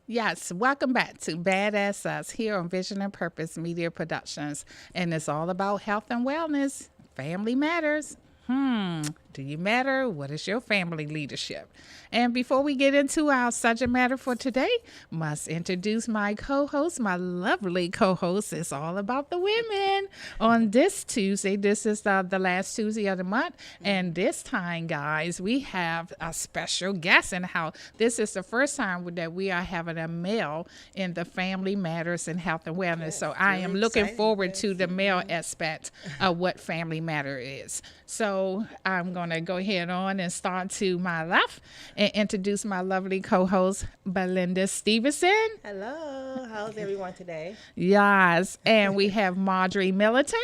Yes, welcome back to B.A.A.D.S.S Us here on Vision and Purpose Media Productions. And it's all about health and wellness. Family matters. Do you matter? What is your family leadership? And before we get into our subject matter for today, must introduce my co-host, my lovely co-host. It's all about the women on this Tuesday. This is the last Tuesday of the month. And this time, guys, we have a special guest in the house. This is the first time that we are having a male in the Family Matters and Health and Wellness. Yes, So I am really looking exciting. forward to Yes. the male aspect of what Family Matter is. So I'm going to go ahead on and start to my left and introduce my lovely co-host, Belinda Stevenson. Hello, how's everyone today? Yes. And we have Marjorie Milliton.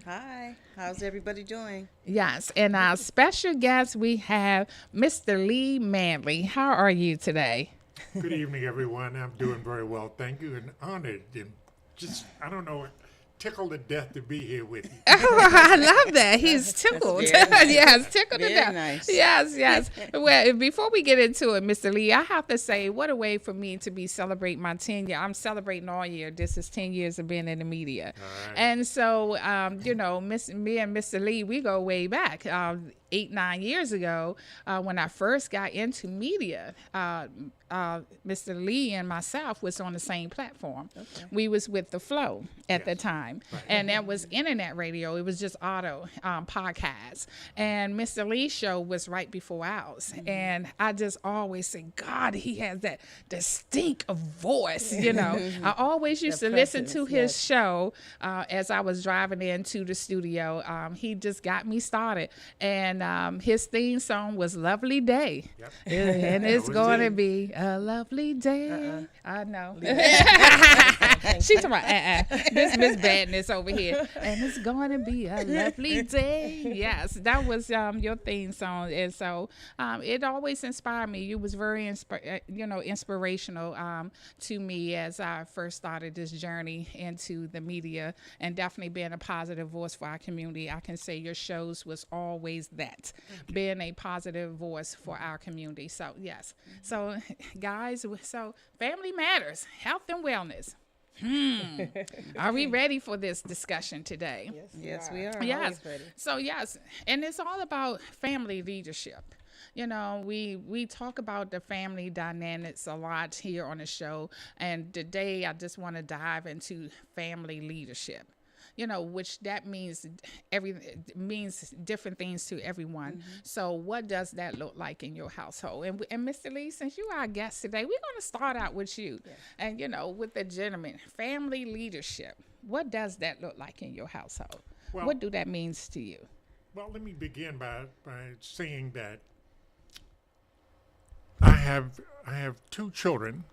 Hi, how's everybody doing? Yes. And our special guest, we have Mr. Lee Manley. How are you today? Good evening, everyone. I'm doing very well, thank you, and honored and just, I don't know, tickled to death to be here with you. Oh, I love that. He's tickled. very nice. Yes, tickled to Very death. nice. Yes, yes. Well, before we get into it, Mr. Lee, I have to say, what a way for me to be celebrating my 10 year. I'm celebrating all year. This is 10 years of being in the media. All right. And so, me and Mr. Lee, we go way back. 8-9 years ago, when I first got into media, Mr. Lee and myself was on the same platform. Okay. We was with The Flow at the time, and that was internet radio. It was just auto podcasts, and Mr. Lee's show was right before ours. And I just always say, God, he has that distinct voice. I always used to listen to his show as I was driving into the studio. He just got me started, and his theme song was "Lovely Day," and it's going to be a lovely day. I know. She's talking about this Miss Badness over here, and it's going to be a lovely day. Yes, that was your theme song, and so it always inspired me. You was very inspirational to me as I first started this journey into the media, and definitely being a positive voice for our community. I can say your shows was always that, being a positive voice for our community. So yes, so guys, so family matters, health and wellness. Are we ready for this discussion today? Yes, we are. Yes. Always ready. So yes, and it's all about family leadership. We talk about the family dynamics a lot here on the show, and today I just want to dive into family leadership. Which that means means different things to everyone. So what does that look like in your household? And Mr. Lee, since you are our guest today, we're going to start out with you. And, with the gentleman, family leadership. What does that look like in your household? Well- What do that means to you? Well, let me begin by saying that I have two children.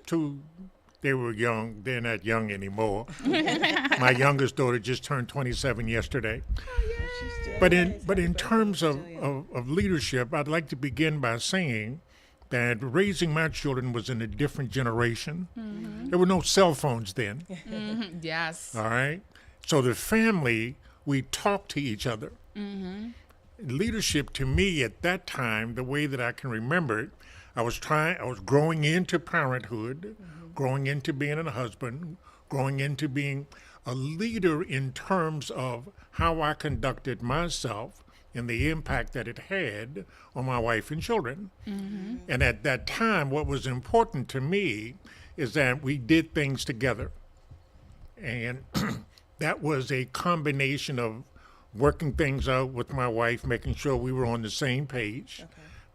Two. They were young. They're not young anymore. My youngest daughter just turned 27 yesterday. But in terms of leadership, I'd like to begin by saying that raising my children was in a different generation. There were no cell phones then. Yes. All right. So the family, we talked to each other. Leadership to me at that time, the way that I can remember it, I was growing into parenthood, growing into being a husband, growing into being a leader in terms of how I conducted myself and the impact that it had on my wife and children. And at that time, what was important to me is that we did things together. And that was a combination of working things out with my wife, making sure we were on the same page,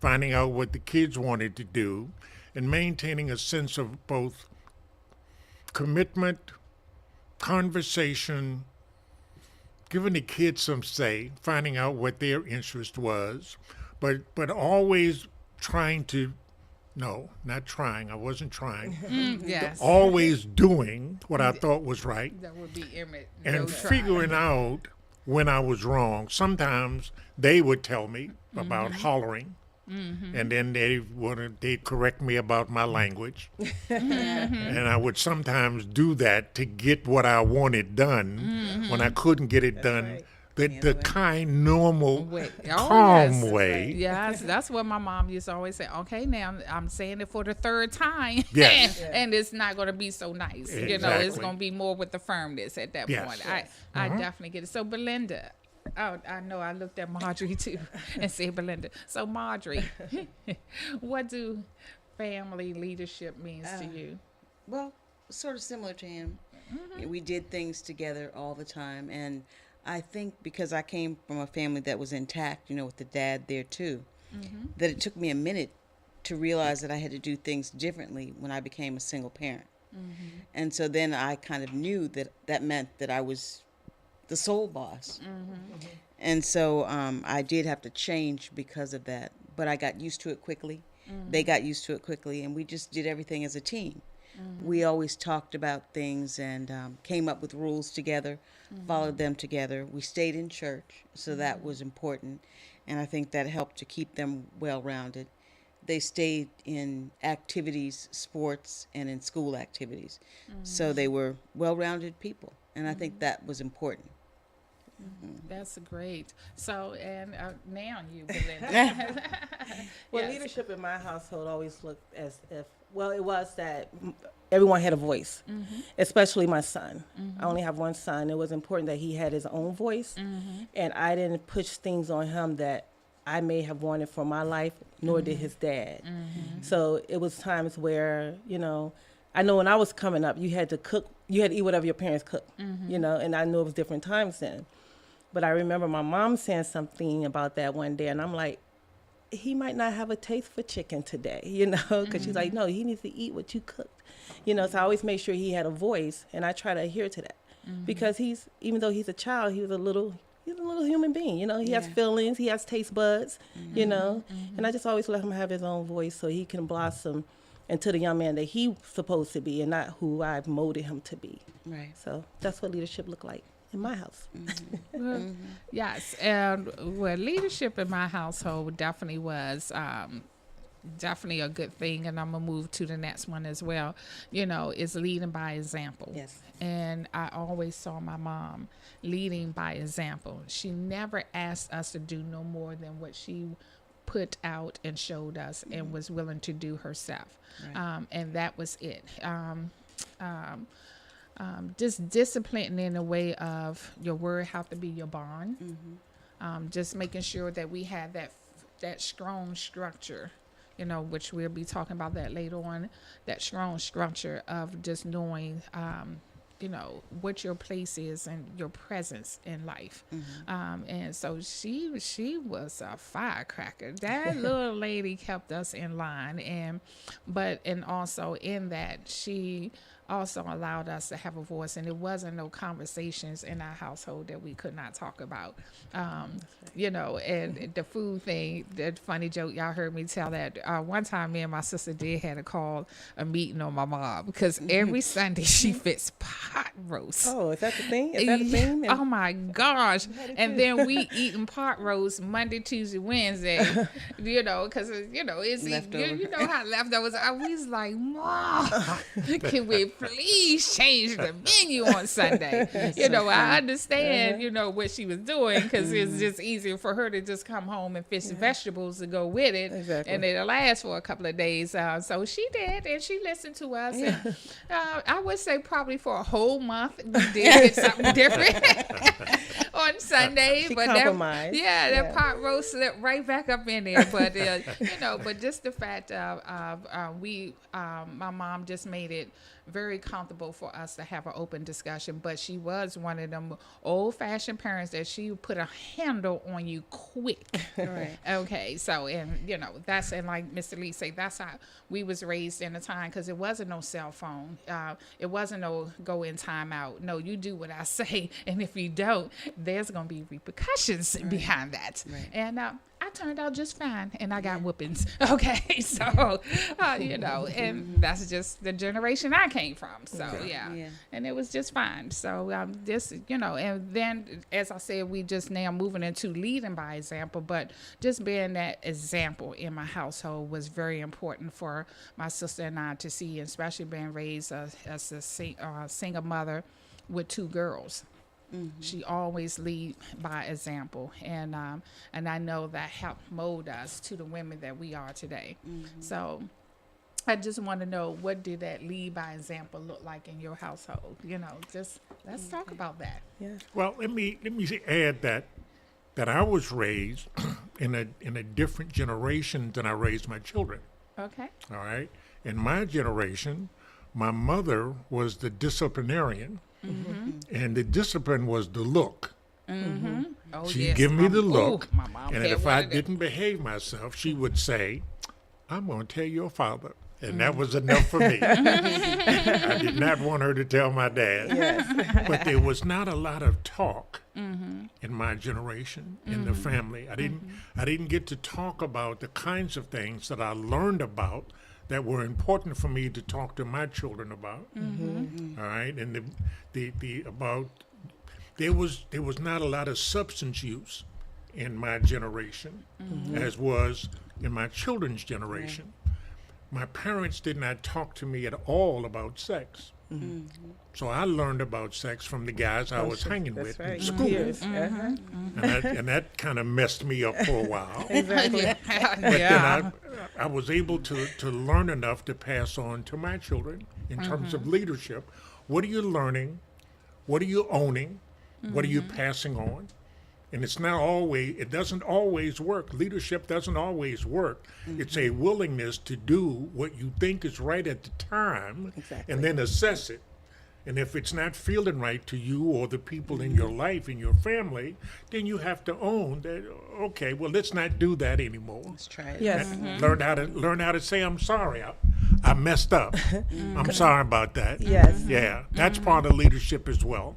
finding out what the kids wanted to do, and maintaining a sense of both commitment, conversation, giving the kids some say, finding out what their interest was, but always trying to, no, not trying, I wasn't trying, Yes. always doing what I thought was right, That would be Emmett. and figuring out when I was wrong. Sometimes they would tell me about hollering, and then they'd correct me about my language, and I would sometimes do that to get what I wanted done when I couldn't get it done right. the kind, normal, Wait. Oh, calm yes. way. Yes, that's what my mom used to always say. Okay, now I'm saying it for the third time, Yes. and it's not going to be so nice. You know, it's Exactly. going to be more with the firmness at that Yes. point. Yes. I definitely get it. So, Belinda, oh, I know I looked at Marjorie too and said Belinda. So, Marjorie, what do family leadership means to you? Well, sort of similar to him. We did things together all the time, and I think because I came from a family that was intact, with the dad there too, that it took me a minute to realize that I had to do things differently when I became a single parent. And so then I kind of knew that that meant that I was the sole boss. And so I did have to change because of that. But I got used to it quickly. They got used to it quickly, and we just did everything as a team. We always talked about things and came up with rules together, followed them together. We stayed in church, so that was important. And I think that helped to keep them well rounded. They stayed in activities, sports, and in school activities. So they were well rounded people. And I think that was important. That's great. So, and now you, Belinda. Well, Yes. leadership in my household always looked as if, well, it was that everyone had a voice, especially my son. I only have one son. It was important that he had his own voice, and I didn't push things on him that I may have wanted for my life, nor did his dad. So it was times where, I know when I was coming up, you had to cook, you had to eat whatever your parents cooked, and I know it was different times then. But I remember my mom saying something about that one day, and I'm like, he might not have a taste for chicken today, because she's like, no, he needs to eat what you cooked. So I always made sure he had a voice, and I try to adhere to that. Because even though he's a child, he's a little human being, he has feelings, he has taste buds, and I just always let him have his own voice so he can blossom into the young man that he's supposed to be and not who I've molded him to be. Right. So that's what leadership looked like in my house. Well, yes, and leadership in my household definitely was definitely a good thing, and I'm gonna move to the next one as well. Is leading by example. Yes. And I always saw my mom leading by example. She never asked us to do no more than what she put out and showed us and was willing to do herself. Right. And that was it. Just discipline in a way of your word have to be your bond. Just making sure that we have that strong structure, which we'll be talking about that later on. That strong structure of just knowing, what your place is and your presence in life. And so she was a firecracker. That little lady kept us in line, and also in that she also allowed us to have a voice, and it wasn't no conversations in our household that we could not talk about. And the food thing, that funny joke, y'all heard me tell that one time me and my sister did had to call a meeting on my mom because every Sunday she fits pot roast. Oh, is that the thing? Is that a thing? Oh my gosh. And then we eating pot roast Monday, Tuesday, Wednesday, because, it's, Leftover. you know how leftovers are. We was like, Mom, can we please change the menu on Sunday? I understand, what she was doing because it's just easier for her to just come home and fish vegetables to go with it. Exactly. And it'll last for a couple of days. So she did, and she listened to us. And, I would say probably for a whole month we did something different on Sunday. She but compromised. that pot roast slipped right back up in there. But but just the fact of my mom just made it very comfortable for us to have an open discussion. But she was one of them old-fashioned parents that she would put a handle on you quick. Right. Okay, so that's, and like Mr. Lee say, that's how we was raised in a time, because it wasn't no cell phone, it wasn't no go in time out. No, you do what I say, and if you don't, there's gonna be repercussions behind that. Right. And I turned out just fine, and I got whoopings. Okay, so and that's just the generation I came from. So yeah, and it was just fine. So and then as I said, we just now moving into leading by example, but just being that example in my household was very important for my sister and I to see, especially being raised as a single mother with two girls. She always lead by example, and I know that helped mold us to the women that we are today. So I just want to know, what did that lead by example look like in your household? Just let's talk about that. Yeah. Well, let me add that I was raised in a different generation than I raised my children. Okay. All right. In my generation, my mother was the disciplinarian, and the discipline was the look. Oh, She'd yes, give me the Mom. look, Ooh, my mom and had if one I of them. didn't behave myself, she would say, "I'm going to tell your father." And that was enough for me. I did not want her to tell my dad. But there was not a lot of talk in my generation, in the family. I didn't get to talk about the kinds of things that I learned about that were important for me to talk to my children about. All right, and there was not a lot of substance use in my generation, as was in my children's generation. My parents did not talk to me at all about sex. So I learned about sex from the guys I was hanging That's with right. in school. Years. And that kind of messed me up for a while. Exactly. But Yeah. then I was able to learn enough to pass on to my children in terms of leadership. What are you learning? What are you owning? What are you passing on? And it doesn't always work. Leadership doesn't always work. It's a willingness to do what you think is right at the time and then assess it. And if it's not feeling right to you or the people in your life, in your family, then you have to own that, okay, well, let's not do that anymore. Let's try it. Yes. Learn how to say, I'm sorry. I messed up. I'm sorry about that. Yes. Yeah, that's part of leadership as well.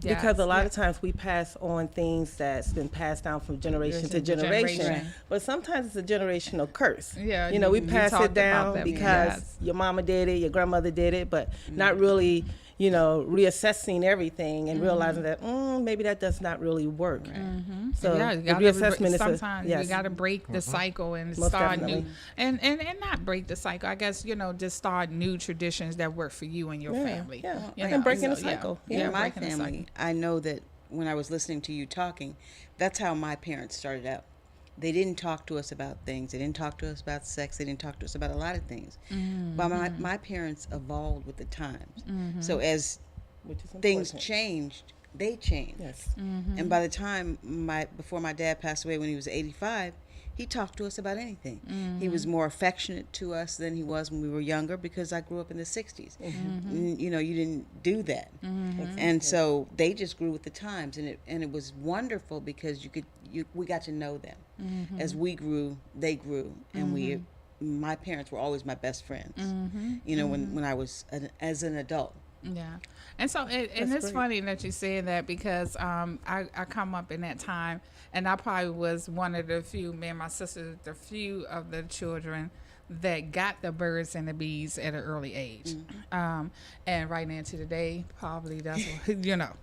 Because a lot of times we pass on things that's been passed down from generation to generation. generation. But sometimes it's a generational curse. Yeah, we you pass talked it about down that, because yes. your mama did it, your grandmother did it, but not really, reassessing everything and realizing that maybe that does not really work. So Yeah, the you gotta reassessment is sometimes yes. you got to break the cycle and Most start definitely. new, and not break the cycle. I guess just start new traditions that work for you and your family. Yeah, You and know, breaking the so, yeah. cycle. Yeah, In my breaking the cycle. family, I know that when I was listening to you talking, that's how my parents started out. They didn't talk to us about things. They didn't talk to us about sex. They didn't talk to us about a lot of things. But my parents evolved with the times. So as Which is things important. changed, they changed. Yes. And by the time before my dad passed away when he was 85, he talked to us about anything. He was more affectionate to us than he was when we were younger because I grew up in the 60s. You didn't do that. And so they just grew with the times, and it was wonderful because we got to know them. As we grew, they grew, and my parents were always my best friends. When I was as an adult. Yeah, and so and it's funny that you said that because I come up in that time, and I probably was one of the few, me and my sister, the few of the children that got the birds and the bees at an early age, and right now to today, probably that's what,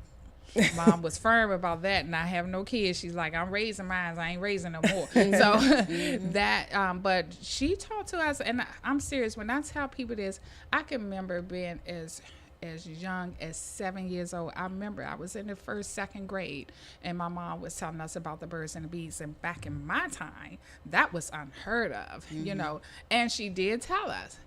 Mom was firm about that, and I have no kids. She's like, I'm raising mine. I ain't raising no more. So that, but she taught to us, and I'm serious. When I tell people this, I can remember being as young as 7 years old. I remember I was in the second grade, and my mom was telling us about the birds and the bees. And back in my time, that was unheard of, And she did tell us,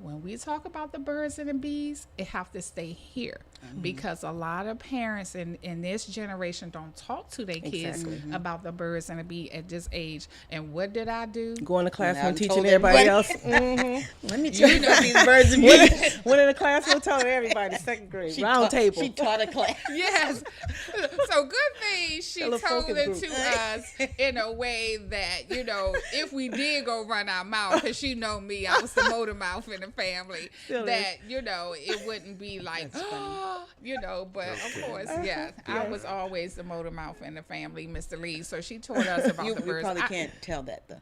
when we talk about the birds and the bees, it have to stay here because a lot of parents in this generation don't talk to their kids about the birds and the bee at this age. And what did I do? Going to classroom Now, teaching told everybody everybody. else. Let me tell you about these birds and bees. Went in the classroom telling everybody, second grade, round table. She taught a class. Yes. So good thing she Little told focus it group. to us in a way that, if we did go run our mouth, because she know me, I was the motor mouth in the family, Still that, it wouldn't be like, but of course, yeah, I was always the motor mouth in the family, Mr. Lee. So she taught us about You the birds. probably can't tell that, though.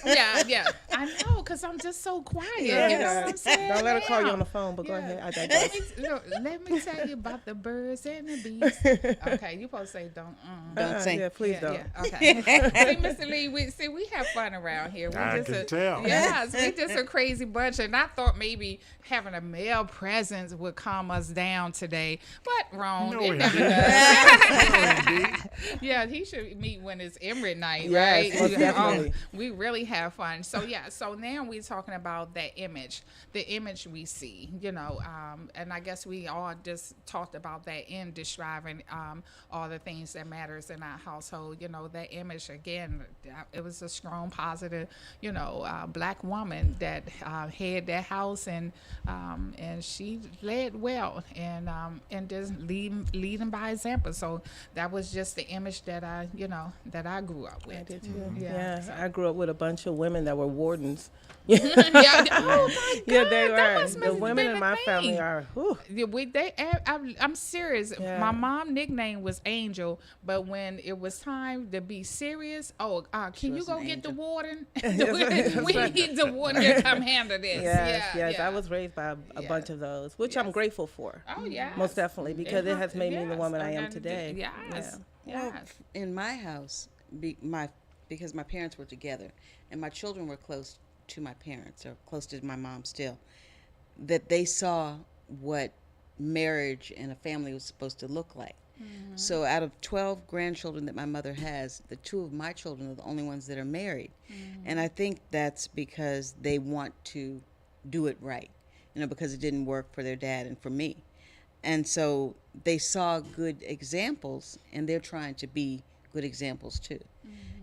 Yeah. I know, because I'm just so quiet. You know what I'm saying? Don't let her call you Yeah. on the phone, but go ahead. I Let digress. let me tell you about the birds and the bees. Okay, you supposed to say don't. Don't say. Yeah, please don't. Yeah, okay. See, Mr. Lee, we have fun around here. I can tell. Yes, we just a crazy bunch, and I thought thought maybe having a male presence would calm us down today, but wrong. No, It indeed. never does. No, indeed. Yeah, he should meet when it's Emirate night, Yes, right? most definitely. We really have fun. So yeah, so now we're talking about that image, the image we see, and I guess we all just talked about that in describing all the things that matters in our household. That image again, it was a strong, positive, black woman that had that house and she led well and just leading by example. So that was just the image that I grew up with. I did too. Yeah, Yeah, I grew up with a bunch of women that were wardens. Yeah. Oh my God. Yeah, they that were. must The have women been in a my thing. family are. Whew. Yeah, I'm serious. Yeah. My mom nickname was Angel, but when it was time to be serious, can you was go an get the angel. warden? we need the warden to come handle this. Yes, yeah. I was raised by a Yeah. bunch of those, which I'm Yes. grateful for. Oh yeah. Most definitely, because it has made me the woman I am and today. Yes. Well, Yes. in my house, because my parents were together and my children were close to my parents or close to my mom still, that they saw what marriage and a family was supposed to look like. So out of 12 grandchildren that my mother has, the 2 of my children are the only ones that are married. And I think that's because they want to do it right, because it didn't work for their dad and for me. And so they saw good examples and they're trying to be good examples too.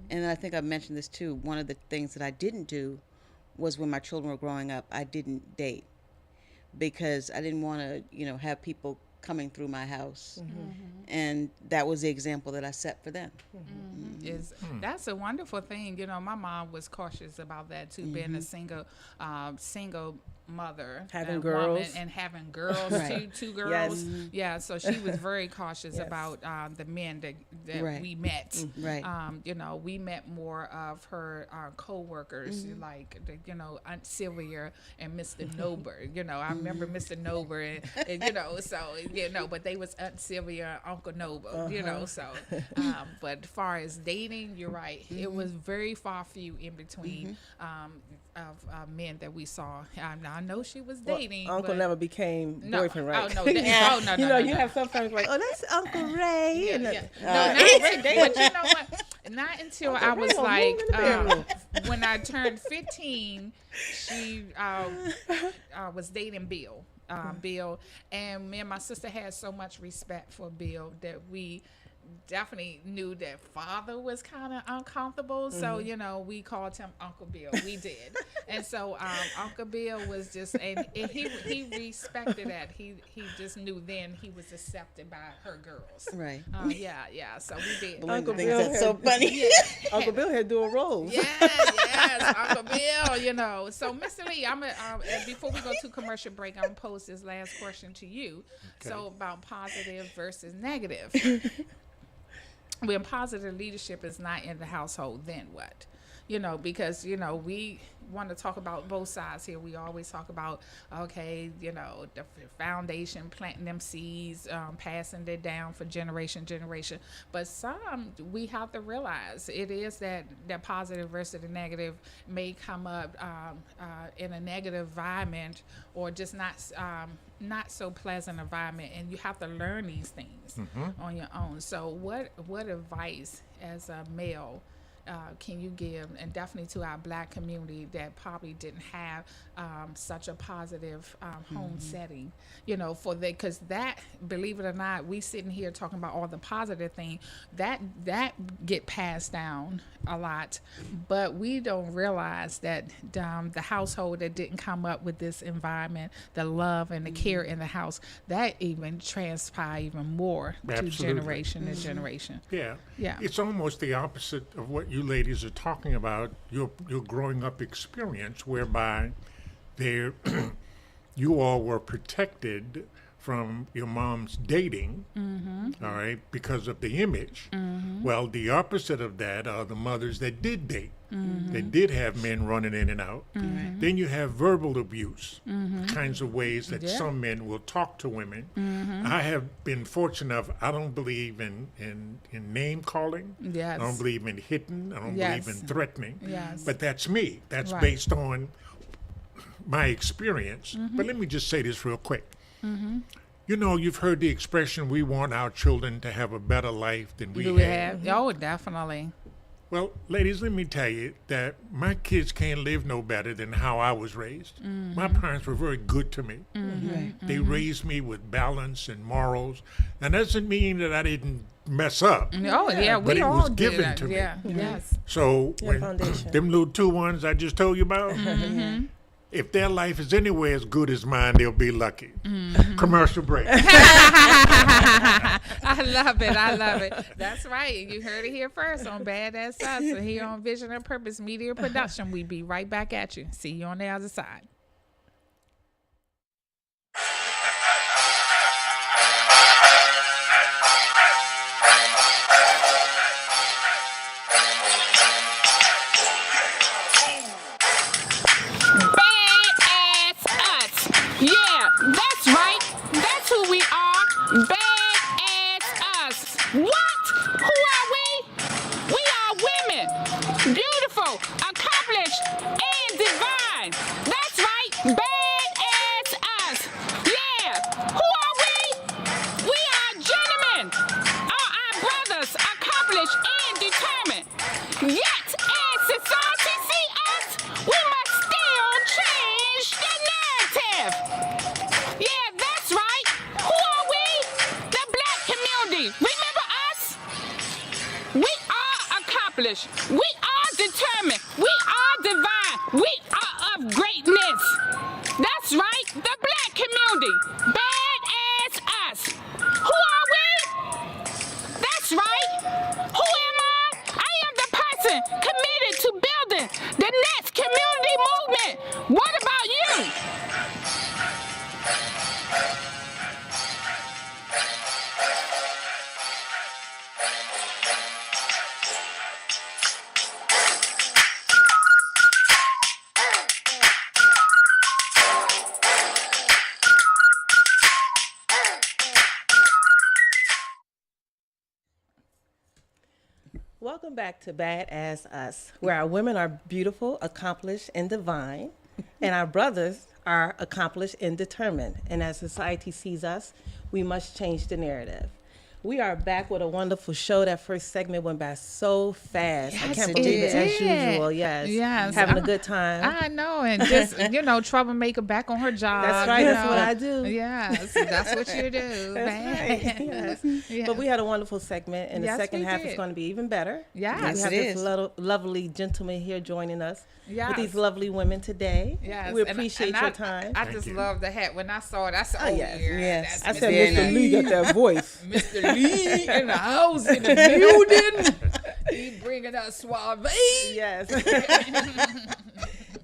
And I think I've mentioned this too. One of the things that I didn't do was when my children were growing up, I didn't date because I didn't want to, have people coming through my house. And that was the example that I set for them. That's a wonderful thing. My mom was cautious about that too, being a single mother, Having and girls. woman, and having girls, Right. two girls. Yes. Yeah, so she was very cautious Yes. about the men that Right. we met. Right. We met more of her co-workers, like Aunt Sylvia and Mr. Nober. I remember Mr. Nober, and but they was Aunt Sylvia and Uncle Nober. So but as far as dating, you're right. It was very far few in between of men that we saw. I know she was dating. Uncle but never became no. boyfriend, right? Oh no, oh no, no, no, you no. have some friends like, oh, that's Uncle Ray. Yeah, and yeah. the- No, not really. But you know what? Not until I was Ray, like, move in the bedroom. when I turned 15, she was dating Bill. Bill, and me and my sister had so much respect for Bill that we definitely knew that father was kind of uncomfortable, so we called him Uncle Bill. We did. And so Uncle Bill was just, and he respected that. He just knew then he was accepted by her girls. Right. Yeah, so we did. Uncle Thinks Bill that's so had- funny. Uncle Bill had dual roles. Yes, Uncle Bill, So, Mr. Lee, before we go to commercial break, I'm going to pose this last question to you. Okay. So, about positive versus negative. When positive leadership is not in the household, then what? Because, we want to talk about both sides here. We always talk about, okay, the foundation, planting them seeds, passing it down for generation. But some, we have to realize it is that positive versus the negative may come up in a negative environment or just not so pleasant environment, and you have to learn these things on your own. So what advice as a male can you give, and definitely to our black community that probably didn't have such a positive home setting, because that, believe it or not, we sitting here talking about all the positive thing that get passed down a lot, but we don't realize that the household that didn't come up with this environment, the love and the care in the house, that even transpire even more to Absolutely. generation to generation. Yeah. Yeah. It's almost the opposite of what you ladies are talking about, your growing up experience, whereby there you all were protected from your mom's dating, all right, because of the image. Well, the opposite of that are the mothers that did date, that did have men running in and out. Then you have verbal abuse, kinds of ways that Yeah. some men will talk to women. I have been fortunate enough, I don't believe in name calling. Yes. I don't believe in hitting. I don't Yes. believe in threatening. Yes. But that's me. That's Right. based on my experience. But let me just say this real quick. You know, you've heard the expression, we want our children to have a better life than we Do we had. have? Oh, definitely. Well, ladies, let me tell you that my kids can't live no better than how I was raised. My parents were very good to me. They raised me with balance and morals. And that doesn't mean that I didn't mess up. Oh, yeah, But we it all was did given that. to me. Yeah, yes. So Yeah, when foundation. them little two ones I just told you about, if their life is anywhere as good as mine, they'll be lucky. Commercial break. I love it. I love it. That's right. You heard it here first on B.A.A.D.A.S.S Us and here on Vision and Purpose Media Production. We be right back at you. See you on the other side. B.A.A.D.A.S.S Us. Yeah, that's right. That's who we are. B.A.A.D.A.S.S Us. What? Who are we? We are women. Beautiful, accomplished, and divine. That's right. B.A.A.D.A.S.S Us. Yeah. Who are we? We are gentlemen. Our brothers, accomplished and determined. Yet, as society see us, we must still change the narrative. Yeah, that's right. Who are we? The black community. Remember us? We are accomplished. We are determined. We are divine. We are of greatness. That's right. The black community. Badass us. Who are we? That's right. Who am I? I am the person committed to building the next community movement. What about you? Welcome back to Badass Us, where our women are beautiful, accomplished, and divine, and our brothers are accomplished and determined. And as society sees us, we must change the narrative. We are back with a wonderful show. That first segment went by so fast. I Yes, can't it believe it, as did. usual. Yes. Yes. Having a good time. I know, and just troublemaker back on her job. That's right. you That's know. what I do. Yes, that's what you do. That's man. right. Yes. Yeah. But we had a wonderful segment, and Yes, the second we half did. is going to be even better. Yes, we have it this is. lovely gentleman here joining us Yes. with these lovely women today. Yes, We and- appreciate and your I- time. I Thank just you. love the hat. When I saw it, I said, Oh, "Oh yes. yeah, Yes. that's I said, Very Mr. nice. Lee got that voice. Mr. Lee in the house, in the building. He bringing us suave. Yes.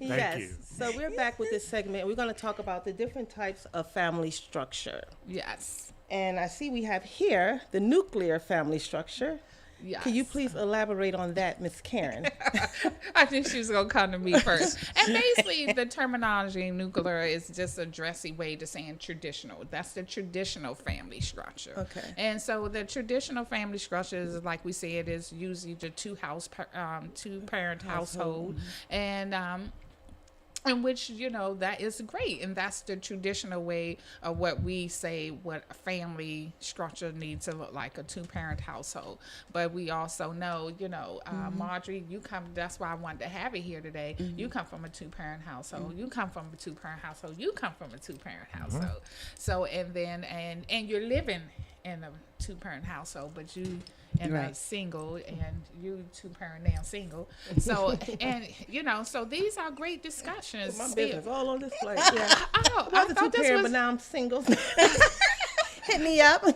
Yes. you. So we're back with this segment. We're going to talk about the different types of family structure. Yes. And I see we have here the nuclear family structure. Yes. Can you please elaborate on that, Miss Karen? I think she was going to come to me first. And basically, the terminology nuclear is just a dressy way to saying traditional. That's the traditional family structure. Okay. And so the traditional family structure is, like we said, is usually the two-parent household. And in which, that is great. And that's the traditional way of what we say what a family structure needs to look like, a two-parent household. But we also know, Marjorie, that's why I wanted to have it here today. You come from a two-parent household. You come from a two-parent household. You come from a two-parent household. So, and you're living in a two-parent household, but you and Right. single, and you two-parent now single. So, so these are great discussions. My still. business all on display. Yeah. Oh, I I was a thought this two-parent, was, but now I'm single. Hit me up. I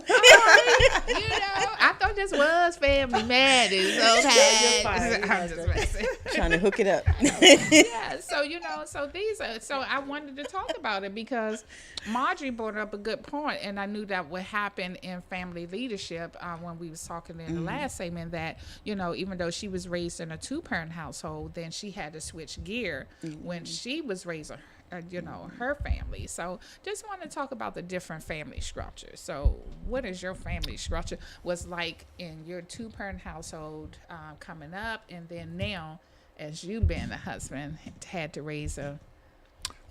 thought this was Family Matters. Okay, You're fine. I'm just messing. Trying to hook it up. Yeah, so these are, so I wanted to talk about it because Marjorie brought up a good point, and I knew that would happen in family leadership when we was talking in the last segment that, even though she was raised in a two-parent household, then she had to switch gear when she was raising her family. So just want to talk about the different family structures. So what is your family structure was like in your two-parent household coming up, and then now as you being a husband had to raise a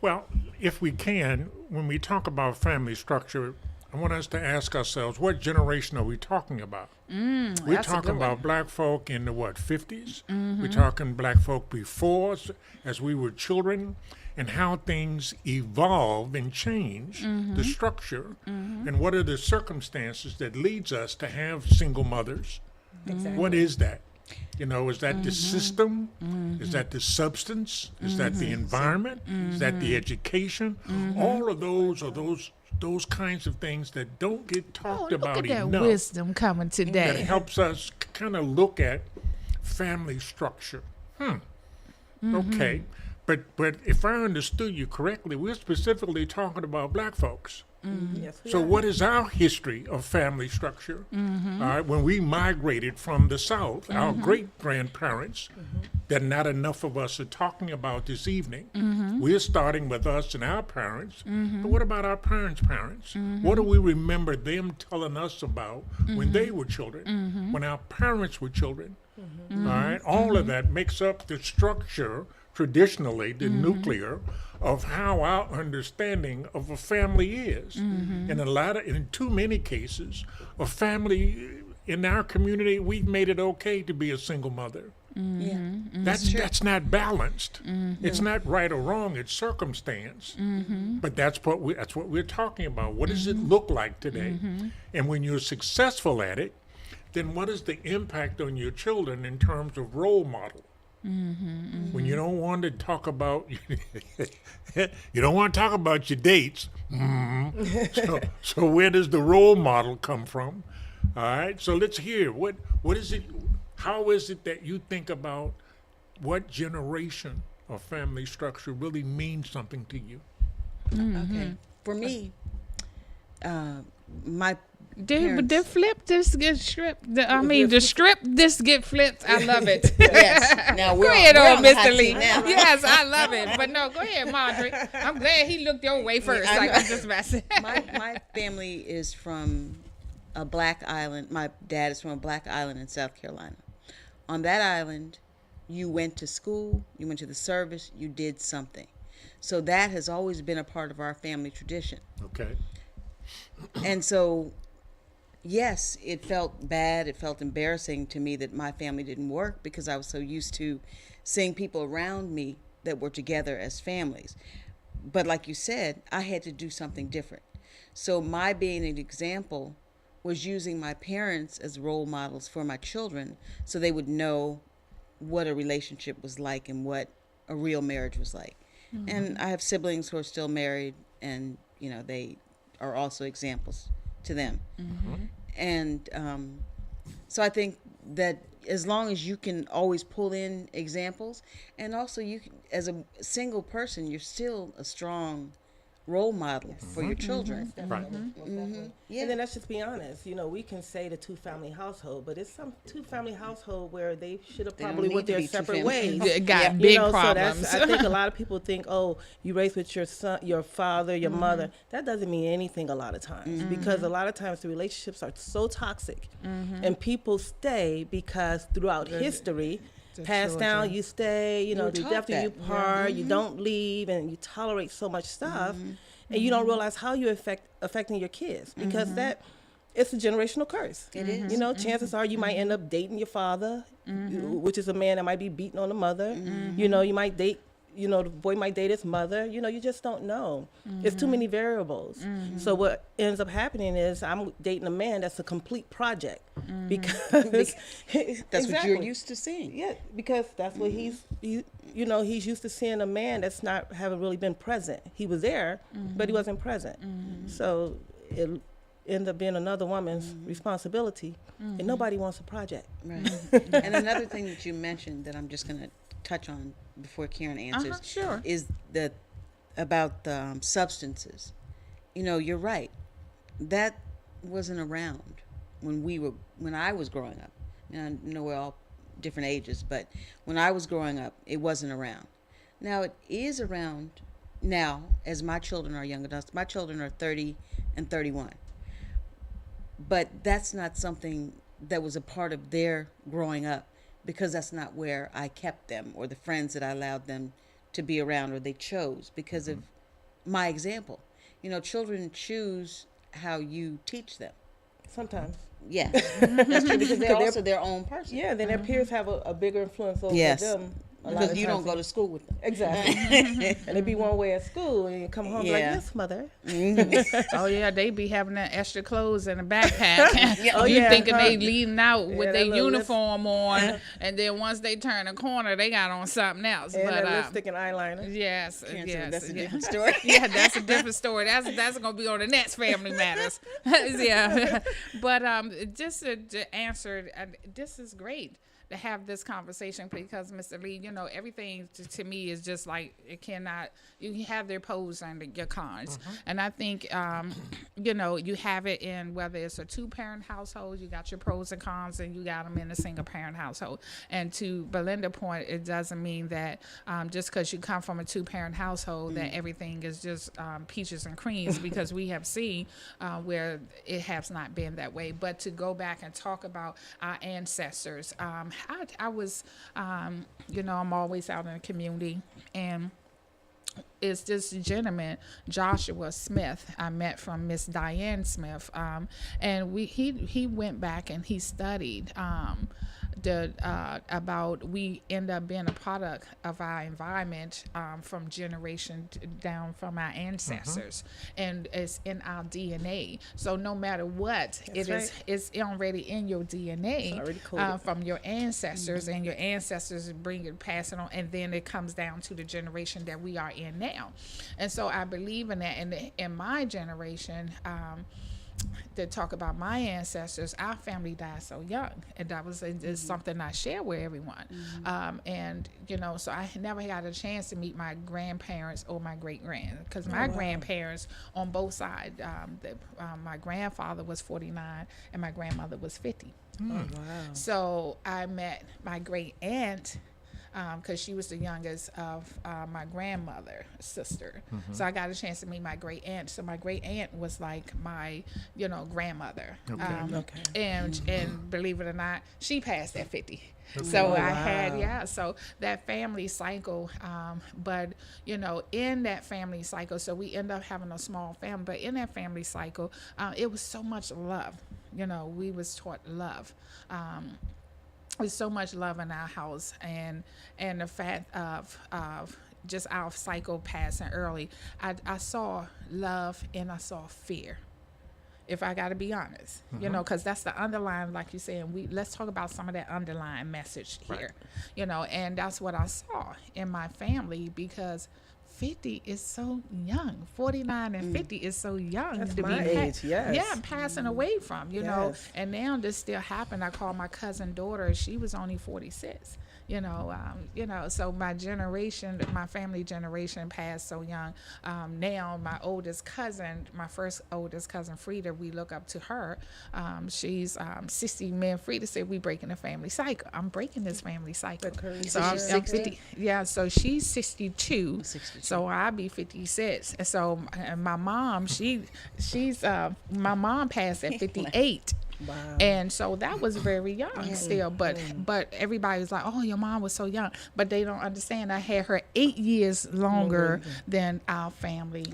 Well, if we can, when we talk about family structure, I want us to ask ourselves, what generation are we talking about? We're That's a talking good one. about black folk in the what, 50s? We're talking black folk before us, as we were children, and how things evolve and change the structure, and what are the circumstances that leads us to have single mothers. Exactly. What is that? You know, is that the system? Is that the substance? Is that the environment? Is that the education? All of those are those kinds of things that don't get Oh, talked look about at that enough. wisdom coming That today. helps us kind of look at family structure. Okay, but if I understood you correctly, we're specifically talking about black folks. Yes, we So, are. what is our history of family structure? All right, when we migrated from the South, our great grandparents, that not enough of us are talking about this evening. We're starting with us and our parents, but what about our parents' parents? What do we remember them telling us about when they were children, when our parents were children? All right, all of that makes up the structure, traditionally, the nuclear of how our understanding of a family is. In too many cases, a family in our community, we've made it okay to be a single mother. Yeah. That's not balanced. It's not right or wrong. It's circumstance. But that's what we're talking about. What does it look like today? And when you're successful at it, then what is the impact on your children in terms of role model? When you don't want to talk about you don't want to talk about your dates. So where does the role model come from? All right. So let's hear what is it? How is it that you think about what generation of family structure really means something to you? Okay. For me, my Did parents. flip this get stripped? The strip this get flipped. I love it. Yes. Now Go we're ahead, we're old on the hot Mr. Lee. seat now. Yes, I love it. But no, go ahead, Marjorie. I'm glad he looked your way first. I Like know. I'm just messing. My family is from a black island. My dad is from a black island in South Carolina. On that island, you went to school, you went to the service, you did something. So that has always been a part of our family tradition. Okay. And so, yes, it felt bad, it felt embarrassing to me that my family didn't work because I was so used to seeing people around me that were together as families. But like you said, I had to do something different. So my being an example was using my parents as role models for my children so they would know what a relationship was like and what a real marriage was like. And I have siblings who are still married, and they are also examples to them. And so I think that as long as you can always pull in examples, and also you can, as a single person, you're still a strong role model for your children. Right. Yeah. And then let's just be honest. We can say the two-family household, but it's some two-family household where they should have They don't probably need went to their be separate two-family. ways. Got Yeah. big So problems. that's, I think a lot of people think, oh, you raised with your son, your father, your mother. That doesn't mean anything a lot of times because a lot of times the relationships are so toxic, and people stay because throughout history, passed down, children. you stay. were The taught after you that. part, you don't leave, and you tolerate so much stuff, and you don't realize how you're affecting your kids because that. It's a generational curse. It is. Chances are you might end up dating your father, which is a man that might be beating on the mother. You might date, the boy might date his mother. You just don't know. It's too many variables. So what ends up happening is I'm dating a man that's a complete project because That's what Exactly. you're used to seeing. Yeah, because that's what he's used to seeing a man that's not haven't really been present. He was there, but he wasn't present. So it ended up being another woman's responsibility, and nobody wants a project. Right. And another thing that you mentioned that I'm just going to touch on before Karen answers Sure. is about the substances. You're right. That wasn't around when I was growing up. I know we're all different ages, but when I was growing up, it wasn't around. Now it is around now as my children are young adults. My children are 30 and 31. But that's not something that was a part of their growing up because that's not where I kept them or the friends that I allowed them to be around, or they chose because of my example. You know, children choose how you teach them. Sometimes. Yes, that's true, because they're 'Cause they're- also their own person. Yeah, then their peers have a bigger influence over Yes, them. A lot because of you don't times go to school with them. Exactly. And it be one way at school, and you come home and be like, Yeah. yes, mother. Oh yeah, they be having that extra clothes in a backpack. Oh, You yeah, thinking huh? they leading out with Yeah, their that little uniform on, and then once they turn a corner, they got on something else. And but that lipstick and eyeliner. yes, Cancer, yes, that's a yeah. different story. Yeah, that's a different story. That's gonna be on the next Family Matters. Yeah, but just to answer, this is great to have this conversation because Mr. Lee, you know, everything to me is just like it cannot. You have their pros and your cons, and I think you know you have it in whether it's a 2-parent household, you got your pros and cons, and you got them in a single parent household. And to Belinda's point, it doesn't mean that just because you come from a 2-parent household that everything is just peaches and creams because we have seen where it has not been that way. But to go back and talk about our ancestors, I was, you know, I'm always out in the community, and it's this gentleman, Joshua Smith, I met from Miss Diane Smith, and he went back and he studied about we end up being a product of our environment from generation down from our ancestors, and it's in our DNA. So no matter what, it's already in your DNA already coded. from your ancestors, and your ancestors bring it, pass it on, and then it comes down to the generation that we are in now. And so I believe in that. And in my generation, to talk about my ancestors, our family died so young, and that was is something I share with everyone. And you know, so I never got a chance to meet my grandparents or my great grand, because my grandparents on both sides, my grandfather was 49 and my grandmother was 50. Wow. So I met my great aunt because she was the youngest of my grandmother's sister. So I got a chance to meet my great aunt. So my great aunt was like my, you know, grandmother. Okay. And believe it or not, she passed at 50. So I had, so that family cycle, but, you know, in that family cycle, so we end up having a small family, but in that family cycle, it was so much love. You know, we was taught love. There's so much love in our house, and the fact of just our cycle passing early, I saw love and I saw fear. If I got to be honest, you know, because that's the underlying, like you said, let's talk about some of that underlying message here, you know, and that's what I saw in my family, because 50 is so young. 49 and 50 is so young. That's to my be age, yes. Yeah, passing away from, you know. Yes. And now this still happened. I called my cousin daughter. She was only 46. You know, so my generation, my family generation passed so young. Now my oldest cousin, my first oldest cousin, Frida, we look up to her. She's 60. Me and Frida said we breaking the family cycle. I'm breaking this family cycle. So I'm 50. Yeah, so she's 62. 62. So I'll be 56. And so my mom, my mom passed at 58. Wow. And so that was very young still, but everybody was like, oh, your mom was so young, but they don't understand I had her 8 years longer than our family's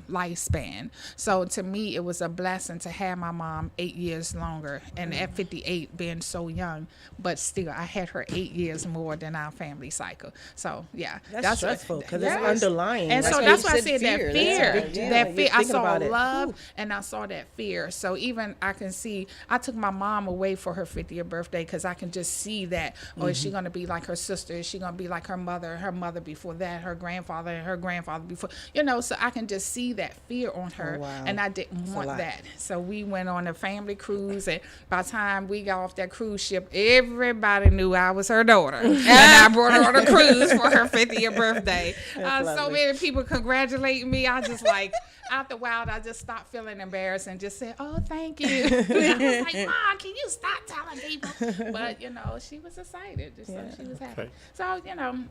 lifespan. So to me, it was a blessing to have my mom 8 years longer, and at 58 being so young, but still I had her 8 years more than our family cycle. So yeah, That's stressful because yes. it's underlying. And That's so why that's you why I said said that fear. fear. That's a- yeah, That you're fear. I thinking saw about it. love Ooh. and I saw that fear. So even I can see, I took my mom away for her 50th birthday because I can just see that, is she going to be like her sister? Is she going to be like her mother before that, her grandfather, and her grandfather before, you know, so I can just see that fear on her. Oh, wow. And I didn't That's a want lot. that. So we went on a family cruise, and by the time we got off that cruise ship, everybody knew I was her daughter. And I brought her on a cruise for her 50th birthday. So lovely. many people congratulating me. I just like, after a while, I just stopped feeling embarrassed and just said, oh, thank you. I was like, Mom, can you stop telling people? But, she was excited. So she was happy. Okay. So,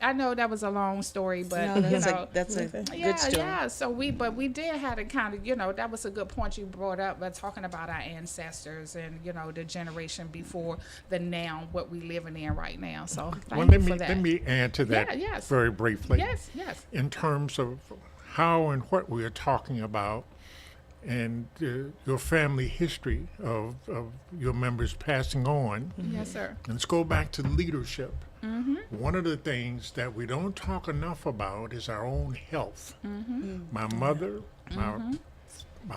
I know that was a long story, but, No, that's a yeah, good story. yeah. So we did have to kind of, that was a good point you brought up, but talking about our ancestors and, the generation before the now, what we living in right now. So thank you for that. Let me add to that very briefly. Yes, yes. In terms of how and what we are talking about and your family history of your members passing on. Yes, sir. Let's go back to leadership. One of the things that we don't talk enough about is our own health. My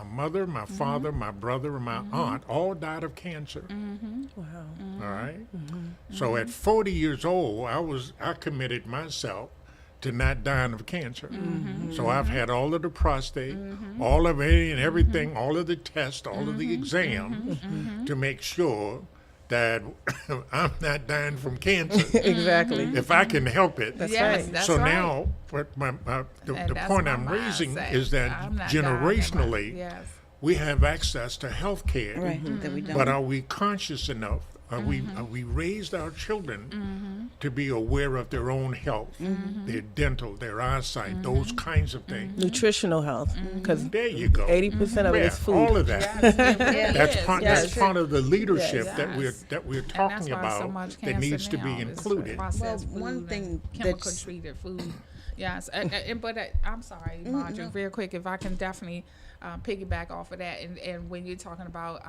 mother, my father, my brother, and my aunt all died of cancer. Wow. All right. So at 40 years old, I committed myself to not dying of cancer. So I've had all of the prostate, all of it and everything, all of the tests, all of the exams to make sure that I'm not dying from cancer. Exactly. If I can help it. That's Yes, right. that's So right. now, what the That's point my I'm raising mindset. is that I'm not dying of generationally, yes. we have access to health care. Right, that we don't. But are we conscious enough? Are we raised our children to be aware of their own health, their dental, their eyesight, those kinds of things? Nutritional health, because There you go. 80% of it Yeah, is food. all of that. Yes, That's yes, part. yes. That's part of the leadership Yes. that we're And that's talking why so about much that cancer needs to be now is included. processed Well, one food thing and chemical that's- treated food. Yes, but I'm sorry, Marjorie, real quick, if I can definitely piggyback off of that, and when you're talking about,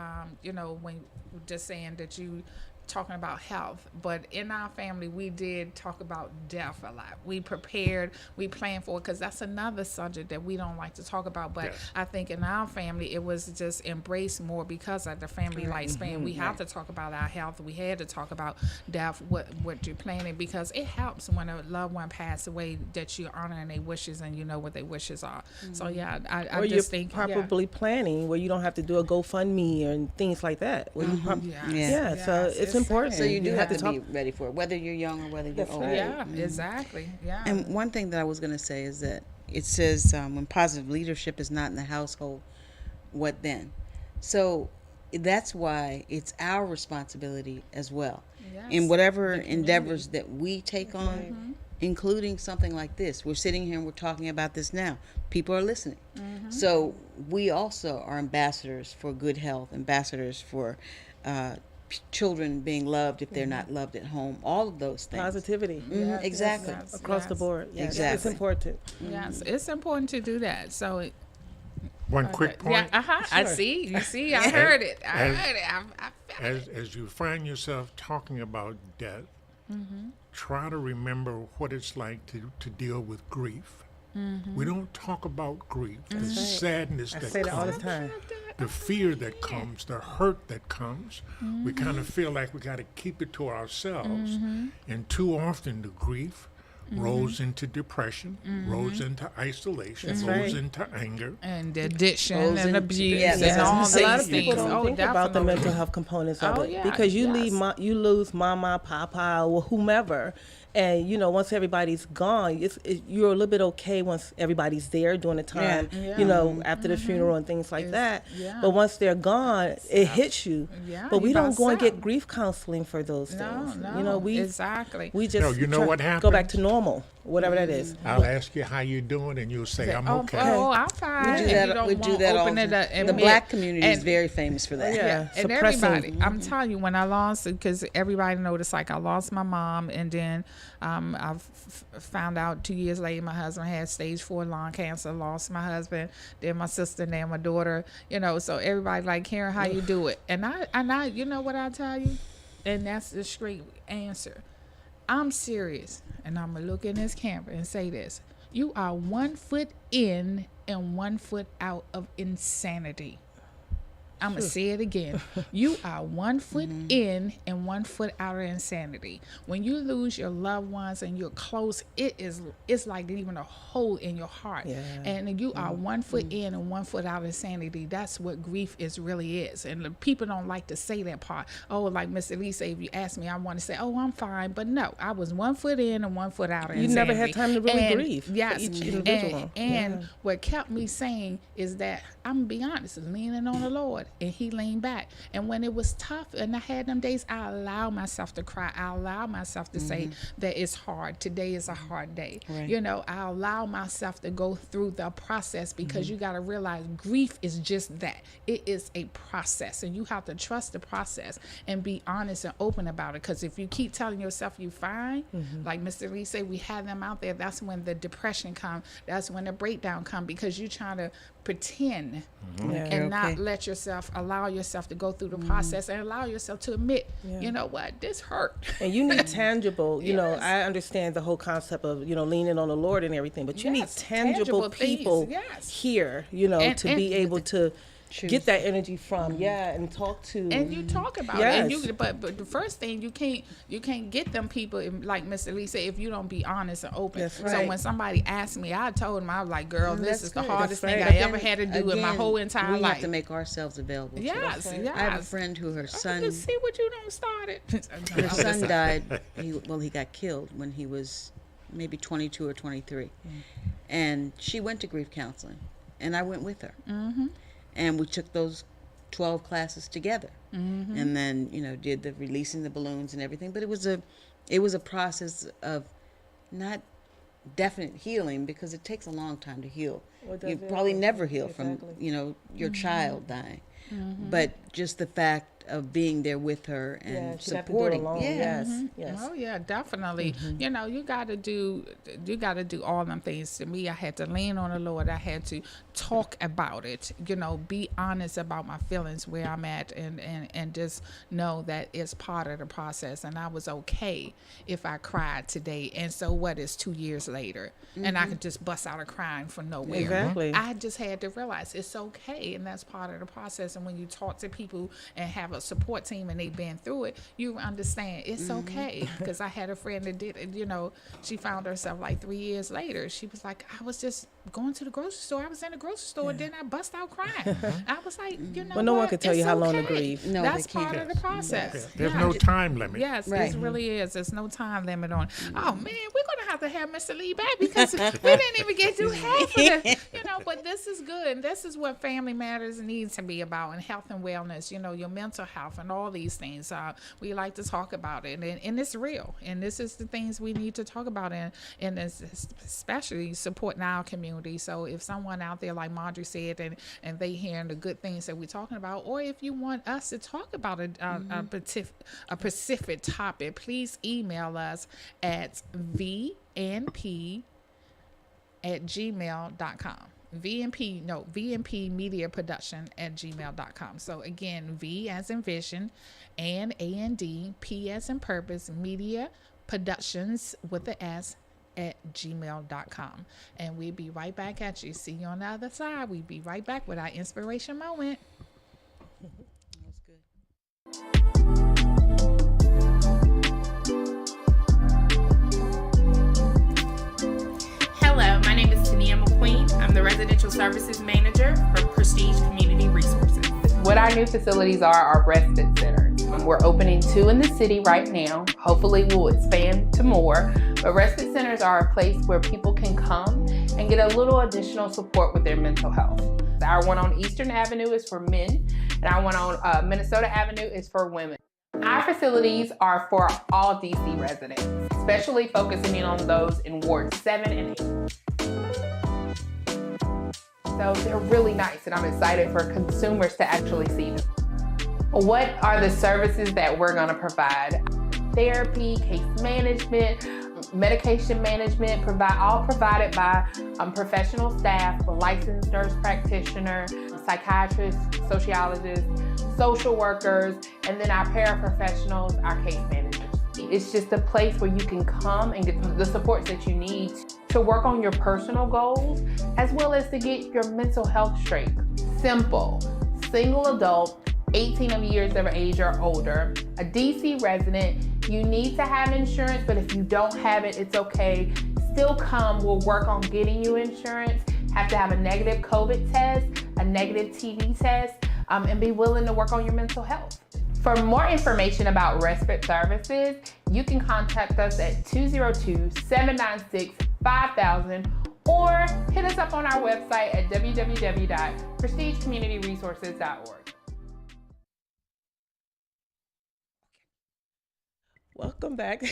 when just saying that you talking about health, but in our family we did talk about death a lot. We prepared, we planned for it, because that's another subject that we don't like to talk about, but Yes. I think in our family it was just embraced more because of the family lifespan. We have to talk about our health. We had to talk about death, what you're planning, because it helps when a loved one passes away that you're honoring their wishes and you know what their wishes are. So yeah, I Or you're just think probably planning where you don't have to do a GoFundMe and things like that. Where you Yeah. so it's important. So you do have to talk. be ready for it, whether you're young or whether you're That's old. right. yeah, exactly. Yeah. And one thing that I was going to say is that it says when positive leadership is not in the household, what then? So that's why it's our responsibility as well. In Yes. whatever endeavors that we take on, including something like this. We're sitting here and we're talking about this now. People are listening. So we also are ambassadors for good health, ambassadors for children being loved if they're not loved at home, all of those things. Positivity Mhm, exactly. yes. across the board. Yes. Exactly. It's important. Yes, it's important to do that. So, One quick point. yeah, I Sure. see. You see, I heard it. I As- heard it. I felt it. As you find yourself talking about death, try to remember what it's like to deal with grief. We don't talk about grief, the sadness I that say that all the comes, time. the fear that comes, the hurt that comes. We kind of feel like we got to keep it to ourselves. And too often the grief rolls into depression, rolls into isolation, That's rolls right. into anger. And the addiction Goes and into- abuse yeah, and that's all what these I'm A lot of things. people don't Oh, think about the definitely. mental health components of Oh, it yeah, because you yes. you lose mama, papa, or whomever, and once everybody's gone, you're a little bit okay once everybody's there during the time, Yeah. after the funeral and things like that. yeah. But once they're gone, it hits you. Yeah, But we you don't go and yourself. get grief counseling for those No, things. no, we exactly. we just No, you know try- what go back happens? to normal, whatever that is. I'll ask you how you doing, and you'll say, I'm okay. Oh, I'm fine. We do And that. you don't We do want that to all open the it up. time. and The admit- black community is and- very famous for that. Yeah. And suppressing. everybody, I'm telling you, when I lost it, because everybody noticed, like I lost my mom, and then I found out 2 years later my husband had stage 4 lung cancer. Lost my husband, then my sister, then my daughter. So everybody like, Karen, how you do it? And I, you know what I tell you, and that's the straight answer. I'm serious, and I'm gonna look in this camera and say this: you are 1 foot in and 1 foot out of insanity. I'm gonna say it again. You are 1 foot in and 1 foot out of insanity. When you lose your loved ones and you're close, it's like leaving a hole in your heart. Yeah. And you are 1 foot in and 1 foot out of insanity. That's what grief really is. And the people don't like to say that part. Oh, like Mr. Lee said, if you ask me, I want to say, oh, I'm fine. But no, I was 1 foot in and 1 foot out of You insanity. never had time to really And grieve for Yes. each individual. And what kept me sane is that I'm gonna be honest, is leaning on the Lord. and he leaned back. And when it was tough and I had them days, I allowed myself to cry. I allowed myself to say that it's hard. Today is a hard day. Right. You know, I allow myself to go through the process, because you got to realize grief is just that. It is a process, and you have to trust the process and be honest and open about it. Because if you keep telling yourself you're fine, like Mr. Lee said, we have them out there, that's when the depression comes. That's when the breakdown comes, because you're trying to pretend and not let yourself allow yourself to go through the process and allow yourself to admit, you know what, this hurt. And you need tangible, you know, Yes. I understand the whole concept of, you know, leaning on the Lord and everything, but you need Yes, tangible things, people yes. here, you know, And- to be able to Choose. get that energy from, and talk to. And you talk about it, and you, but the first thing, you can't get them people, like Mr. Lee said, if you don't be honest and open. That's So right. when somebody asked me, I told them, I was like, girl, this That's is the good. hardest That's thing right. I ever had to do in my Again, whole entire we life. have to make ourselves available. to Yes, them. yes. I have a friend who her son Just see what you done started. her son died. He got killed when he was maybe 22 or 23, and she went to grief counseling, and I went with her, and we took those 12 classes together, and then did the releasing the balloons and everything. But it was a process of not definite healing, because it takes a long time to heal. Well, does You it? probably never heal Exactly. from your child dying, but just the fact of being there with her Yeah, and she'd have to do it supporting. alone. Yeah. Yes. Oh yeah, definitely. You know, you gotta do all them things. To me, I had to lean on the Lord. I had to talk about it. Be honest about my feelings, where I'm at, and just know that it's part of the process. And I was okay if I cried today. And so what is 2 years later, and I could just bust out of crying from nowhere. Exactly. I just had to realize it's okay, and that's part of the process. And when you talk to people and have a support team and they've been through it, you understand it's okay. Because I had a friend that did it. She found herself like 3 years later. She was like, I was just going to the grocery store. I was in the grocery store, and then I bust out crying. I was like, But no one what? can tell It's you how long to okay. grieve. No, That's they can't. part of the process. Yeah. There's Yeah. no time limit. Yes, Right. it really is. There's no time limit on. Oh man, we're gonna have Mr. Lee back, because we didn't even get through half of it. But this is good, and this is what Family Matters needs to be about, and health and wellness. Your mental health and all these things. We like to talk about it, and it's real. And this is the things we need to talk about, and especially supporting our community. So if someone out there, like Marjorie said, and they hearing the good things that we're talking about, or if you want us to talk about a specific topic, please email us at vnp@gmail.com. vnpmediaproduction@gmail.com. So again, V as in vision, and A&D, P as in purpose, media productions with the S @gmail.com. And we'll be right back at you. See you on the other side. We'll be right back with our inspiration moment. That's good. Hello, my name is Tania McQueen. I'm the Residential Services Manager for Prestige Community Resources. What our new facilities are respite centers. We're opening 2 in the city right now. Hopefully we'll expand to more. But respite centers are a place where people can come and get a little additional support with their mental health. Our one on Eastern Avenue is for men, and our one on Minnesota Avenue is for women. Our facilities are for all DC residents, especially focusing in on those in Ward 7 and 8. So they're really nice, and I'm excited for consumers to actually see them. What are the services that we're going to provide? Therapy, case management, medication management, all provided by professional staff, a licensed nurse practitioner, psychiatrists, sociologists, social workers, and then our paraprofessionals, our case managers. It's just a place where you can come and get the supports that you need to work on your personal goals, as well as to get your mental health straight. Simple, single adult, 18 years of age or older, a DC resident. You need to have insurance, but if you don't have it, it's okay. Still come, we'll work on getting you insurance. Have to have a negative COVID test, a negative TB test, and be willing to work on your mental health. For more information about respite services, you can contact us at 202-796-5000 or hit us up on our website at www.prestigecommunityresources.org. Welcome back.